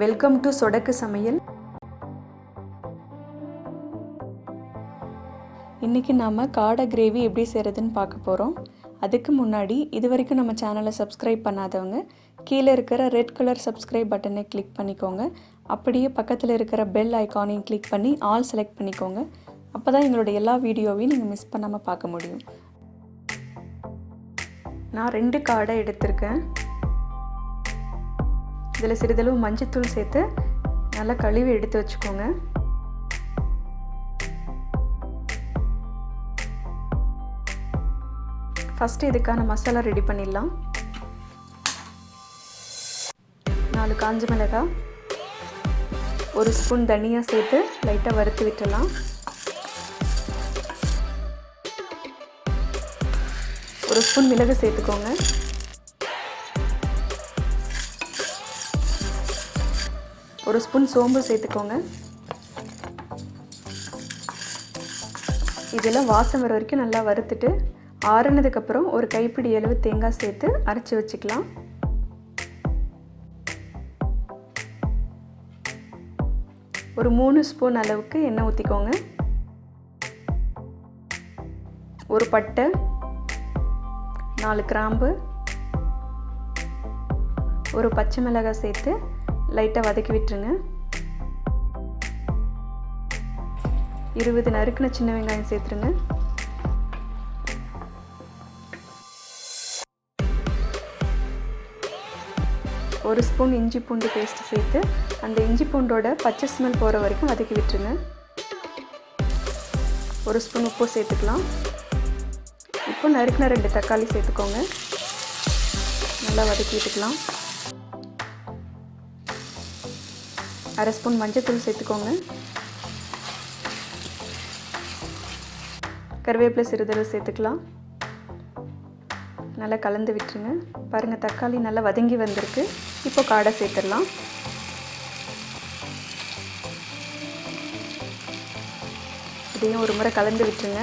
Welcome to சொடக்கு சமையல். இன்றைக்கி நாம் காடை கிரேவி எப்படி செய்கிறதுன்னு பார்க்க போகிறோம். அதுக்கு முன்னாடி இது வரைக்கும் நம்ம சேனலை சப்ஸ்கிரைப் பண்ணாதவங்க கீழே இருக்கிற ரெட் கலர் சப்ஸ்கிரைப் பட்டனை கிளிக் பண்ணிக்கோங்க. அப்படியே பக்கத்தில் இருக்கிற பெல் ஐக்கானையும் கிளிக் பண்ணி ஆல் செலக்ட் பண்ணிக்கோங்க. அப்போ தான் எங்களோட எல்லா வீடியோவையும் நீங்கள் மிஸ் பண்ணாமல் பார்க்க முடியும். நான் 2 காடை எடுத்திருக்கேன். இதில் சிறிதளவு மஞ்சத்தூள் சேர்த்து நல்லா கழுவி எடுத்து வச்சுக்கோங்க. ஃபஸ்ட்டு இதுக்கான மசாலா ரெடி பண்ணிடலாம். 4 காஞ்ச மிளகாய், 1 ஸ்பூன் தனியா சேர்த்து லைட்டாக வறுத்து விட்டுடலாம். 1 ஸ்பூன் மிளகு சேர்த்துக்கோங்க. 1 ஸ்பூன் சோம்பு சேர்த்துக்கோங்க. இதெல்லாம் வாசம் வர வரைக்கும் நல்லா வறுத்துட்டு ஆறுனதுக்கப்புறம் ஒரு கைப்பிடி அளவு தேங்காய் சேர்த்து அரைச்சி வச்சுக்கலாம். ஒரு 3 ஸ்பூன் அளவுக்கு எண்ணெய் ஊற்றிக்கோங்க. ஒரு பட்டை, 4 கிராம்பு, ஒரு பச்சை மிளகாய் சேர்த்து லைட்டாக வதக்கி விட்டுருங்க. 20 நறுக்குன சின்ன வெங்காயம் சேர்த்துருங்க. ஒரு ஸ்பூன் இஞ்சி பூண்டு பேஸ்ட் சேர்த்து அந்த இஞ்சி பூண்டோட பச்சை ஸ்மெல் போகிற வரைக்கும் வதக்கி விட்டுருங்க. 1 ஸ்பூன் உப்பு சேர்த்துக்கலாம். இப்போ நறுக்குன 2 தக்காளி சேர்த்துக்கோங்க. நல்லா வதக்கி விட்டுக்கலாம். 1/2 ஸ்பூன் மஞ்சத்தூள் சேர்த்துக்கோங்க. கருவேப்பிலை சிறிதளவு சேர்த்துக்கலாம். நல்லா கலந்து விட்டுருங்க. பாருங்கள், தக்காளி நல்லா வதங்கி வந்திருக்கு. இப்போ காடை சேர்த்துடலாம். இதையும் ஒரு முறை கலந்து விட்டுருங்க.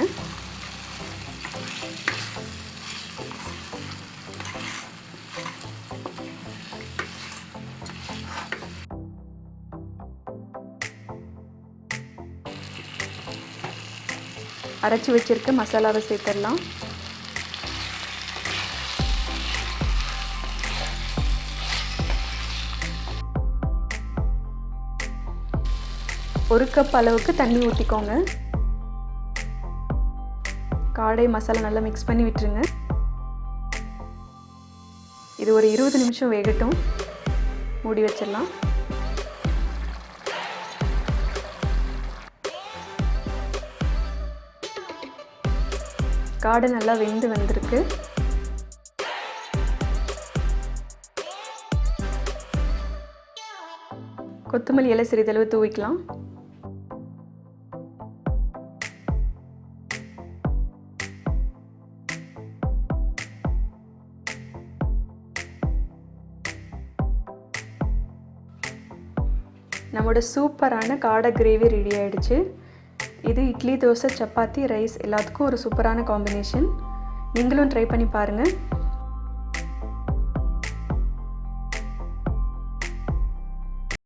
அரைச்சி வச்சிருக்க மசாலாவை சேர்த்துடலாம். ஒரு கப் அளவுக்கு தண்ணி ஊற்றிக்கோங்க. காடை மசாலா நல்லா மிக்ஸ் பண்ணி விட்டுருங்க. இது ஒரு 20 நிமிஷம் வேகட்டும். மூடி வச்சிடலாம். காடை நல்லா வெந்து வந்திருக்கு. கொத்தமல்லி இலை சிறிதளவு தூவிக்கலாம். நம்மளோட சூப்பரான காடை கிரேவி ரெடி ஆயிடுச்சு. இது இட்லி, தோசை, சப்பாத்தி, ரைஸ் எல்லாத்துக்கும் ஒரு சூப்பரான காம்பினேஷன். நீங்களும் ட்ரை பண்ணி பாருங்கள்.